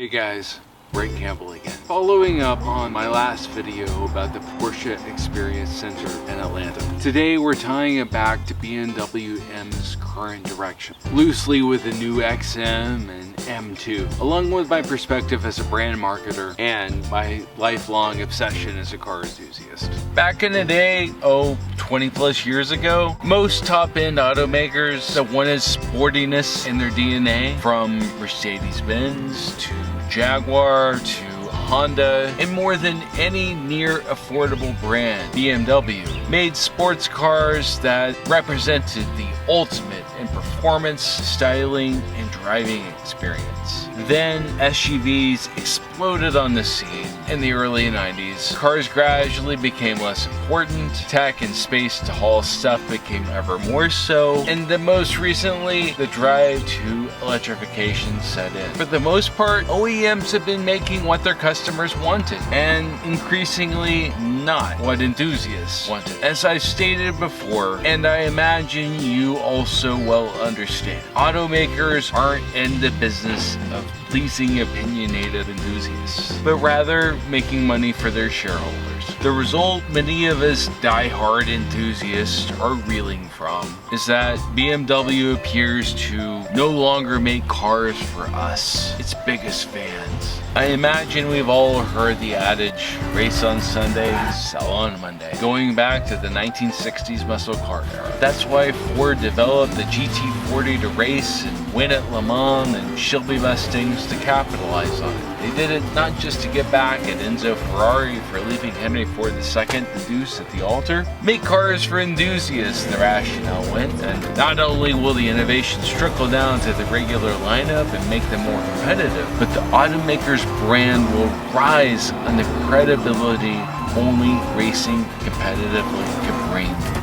Hey guys, Brent Campbell again. Following up on my last video about the Porsche Experience Center in Atlanta. Today we're tying it back to BMW M's current direction, loosely with the new XM and M2, along with my perspective as a brand marketer and my lifelong obsession as a car enthusiast. Back in the day, 20 plus years ago, most top-end automakers that wanted sportiness in their DNA, from Mercedes-Benz to Jaguar to Honda, and more than any near affordable brand, BMW, made sports cars that represented the ultimate in performance, styling, and driving experience. Then SUVs exploded on the scene in the early 90s. Cars gradually became less important. Tech and space to haul stuff became ever more so. And then most recently, the drive to electrification set in. For the most part, OEMs have been making what their customers wanted, and increasingly not what enthusiasts wanted. As I've stated before, and I imagine you also well understand, automakers aren't in the business of pleasing opinionated enthusiasts, but rather making money for their shareholders. The result many of us die-hard enthusiasts are reeling from is that BMW appears to no longer make cars for us, its biggest fans. I imagine we've all heard the adage, race on Sunday, sell on Monday, going back to the 1960s muscle car era. That's why Ford developed the GT40 to race and win at Le Mans, and Shelby Mustangs to capitalize on it. They did it not just to get back at Enzo Ferrari for leaving Henry Ford II the deuce at the altar. Make cars for enthusiasts, the rationale went, and not only will the innovations trickle down to the regular lineup and make them more competitive, but the automaker's brand will rise on the credibility only racing competitively can bring to.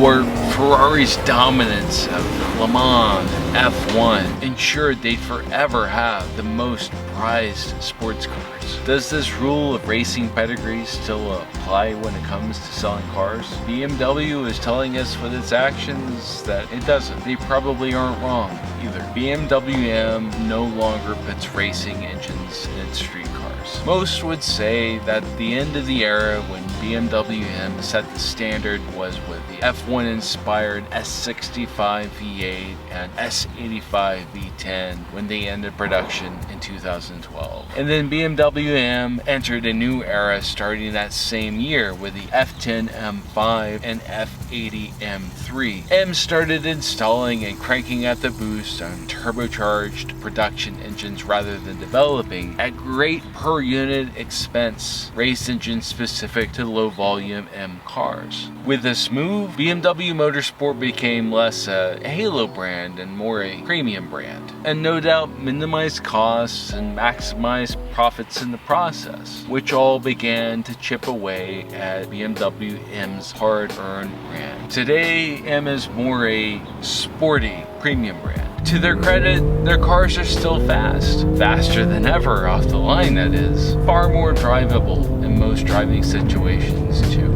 Or Ferrari's dominance of Le Mans and F1 ensured they'd forever have the most prized sports cars. Does this rule of racing pedigree still apply when it comes to selling cars? BMW is telling us with its actions that it doesn't. They probably aren't wrong either. BMW M no longer puts racing engines in its street cars. Most would say that the end of the era when BMW M set the standard was with the F1 inspired S65 V8 and S85 V10 when they ended production in 2012. And then BMW M entered a new era starting that same year with the F10 M5 and F80 M3. M started installing and cranking at the boost on turbocharged production engines rather than developing at great per unit expense race engines specific to low volume M cars. With this move, BMW Motorsport became less a halo brand and more a premium brand, and no doubt minimized costs and maximized profits in the process, which all began to chip away at BMW M's hard-earned brand. Today, M is more a sporty premium brand. To their credit, their cars are still fast. Faster than ever off the line, that is. Far more drivable in most driving situations, too.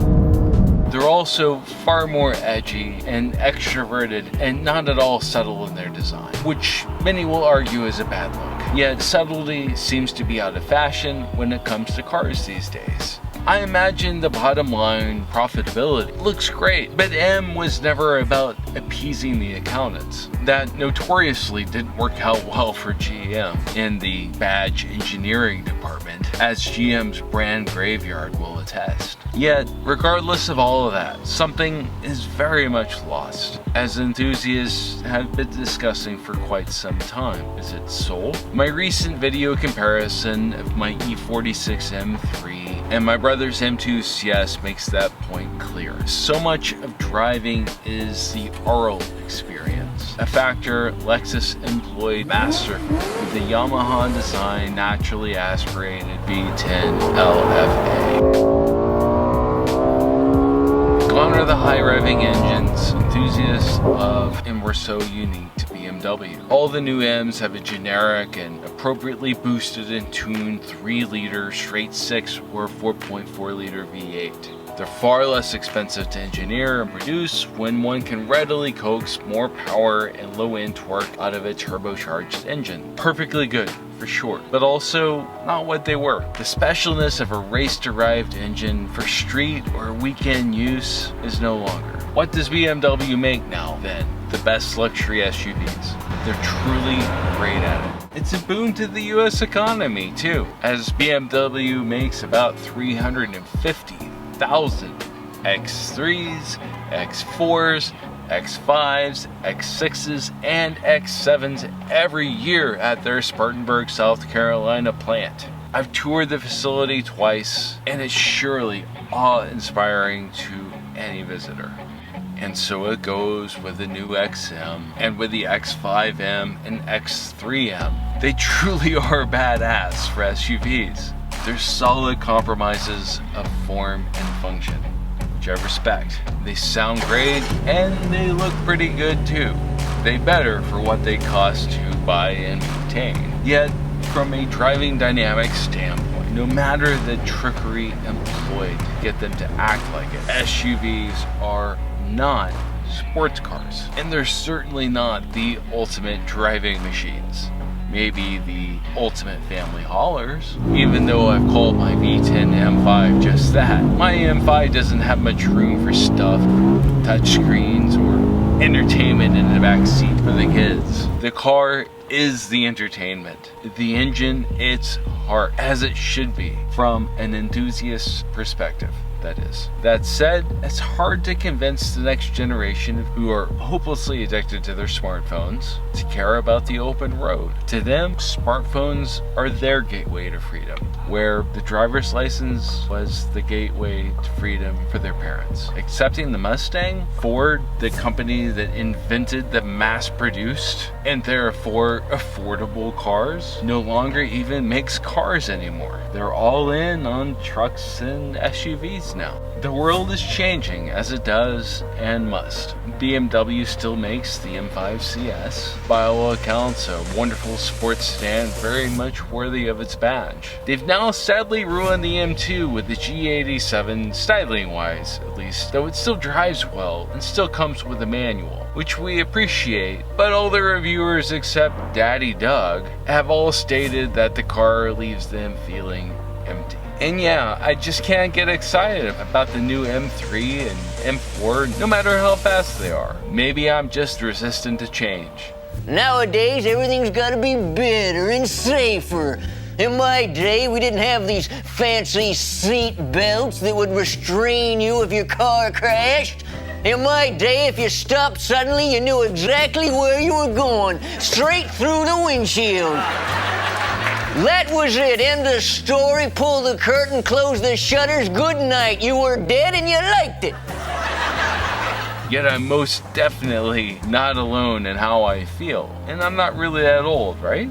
They're also far more edgy and extroverted and not at all subtle in their design, which many will argue is a bad look. Yet subtlety seems to be out of fashion when it comes to cars these days. I imagine the bottom line, profitability, looks great, but M was never about appeasing the accountants. That notoriously didn't work out well for GM in the badge engineering department, as GM's brand graveyard will attest. Yet, regardless of all of that, something is very much lost, as enthusiasts have been discussing for quite some time. Is it soul? My recent video comparison of my E46 M3 and my brother's M2 makes that point clear. So much of driving is the oral experience, a factor Lexus employed masterfully with the Yamaha design naturally aspirated V10 LFA. Gone are the high revving engines enthusiasts love and were so unique to BMW. All the new M's have a generic and appropriately boosted and tuned 3-liter straight 6 or 4.4 liter V8. They're far less expensive to engineer and produce when one can readily coax more power and low-end torque out of a turbocharged engine. Perfectly good for sure, but also not what they were. The specialness of a race-derived engine for street or weekend use is no longer. What does BMW make now, then? The best luxury SUVs. They're truly great at it. It's a boon to the US economy, too, as BMW makes about 350,000 X3s, X4s, X5s, X6s, and X7s every year at their Spartanburg, South Carolina plant. I've toured the facility twice, and it's surely awe-inspiring to any visitor. And so it goes with the new XM and with the X5M and X3M. They truly are badass for SUVs. They're solid compromises of form and function, which I respect. They sound great and they look pretty good too. They better for what they cost to buy and maintain. Yet, from a driving dynamics standpoint, no matter the trickery employed to get them to act like it, SUVs are not sports cars. And they're certainly not the ultimate driving machines. Maybe the ultimate family haulers, even though I've called my V10 M5 just that. My M5 doesn't have much room for stuff, touchscreens, or entertainment in the back seat for the kids. The car is the entertainment. The engine, its heart, as it should be, from an enthusiast's perspective. That is. That said, it's hard to convince the next generation who are hopelessly addicted to their smartphones to care about the open road. To them, smartphones are their gateway to freedom, where the driver's license was the gateway to freedom for their parents. Accepting the Mustang, Ford, the company that invented the mass-produced and therefore affordable cars, no longer even makes cars anymore. They're all in on trucks and SUVs now. The world is changing as it does and must. BMW still makes the M5 CS. By all accounts, a wonderful sports sedan very much worthy of its badge. They've now sadly ruined the M2 with the G87, styling wise at least, though it still drives well and still comes with a manual, which we appreciate, but all the reviewers except Daddy Doug have all stated that the car leaves them feeling empty. And yeah, I just can't get excited about the new M3 and M4, no matter how fast they are. Maybe I'm just resistant to change. Nowadays, everything's gotta be better and safer. In my day, we didn't have these fancy seat belts that would restrain you if your car crashed. In my day, if you stopped suddenly, you knew exactly where you were going, straight through the windshield. That was it. End of story. Pull the curtain, close the shutters. Good night. You were dead and you liked it. Yet I'm most definitely not alone in how I feel. And I'm not really that old, right?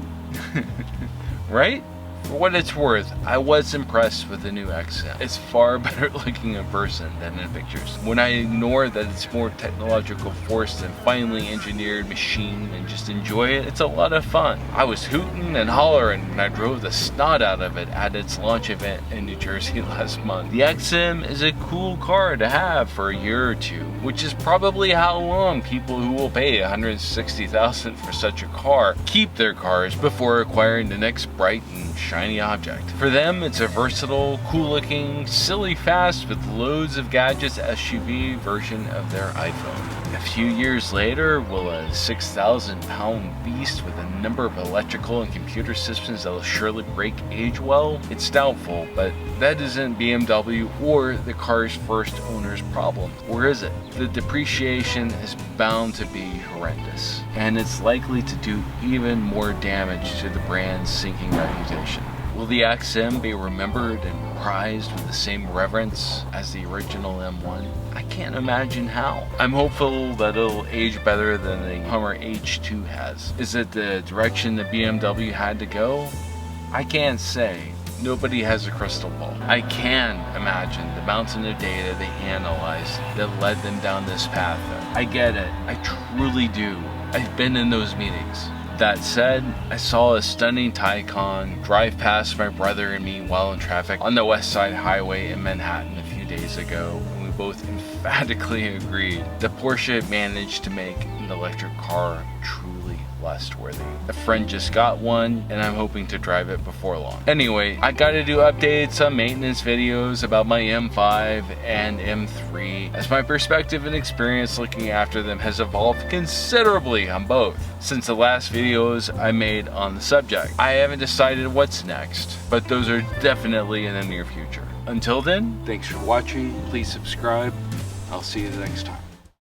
Right? For what it's worth, I was impressed with the new XM. It's far better looking in person than in pictures. When I ignore that it's more technological force than finely engineered machine and just enjoy it, it's a lot of fun. I was hooting and hollering and I drove the snot out of it at its launch event in New Jersey last month. The XM is a cool car to have for a year or two, which is probably how long people who will pay $160,000 for such a car keep their cars before acquiring the next bright and shiny object. For them, it's a versatile, cool-looking, silly fast with loads of gadgets SUV version of their iPhone. A few years later, will a 6,000-pound beast with a number of electrical and computer systems that will surely break age well? It's doubtful, but that isn't BMW or the car's first owner's problem. Or is it? The depreciation is bound to be horrendous, and it's likely to do even more damage to the brand's sinking reputation. Will the XM be remembered and prized with the same reverence as the original M1? I can't imagine how. I'm hopeful that it'll age better than the Hummer H2 has. Is it the direction that BMW had to go? I can't say. Nobody has a crystal ball. I can imagine the mountain of data they analyzed that led them down this path. I get it. I truly do. I've been in those meetings. That said, I saw a stunning Taycan drive past my brother and me while in traffic on the West Side Highway in Manhattan a few days ago, and we both emphatically agreed the Porsche managed to make an electric car truly lust worthy. A friend just got one and I'm hoping to drive it before long. Anyway, I gotta do updates on maintenance videos about my M5 and M3 as my perspective and experience looking after them has evolved considerably on both since the last videos I made on the subject. I haven't decided what's next, but those are definitely in the near future. Until then, thanks for watching. Please subscribe. I'll see you the next time.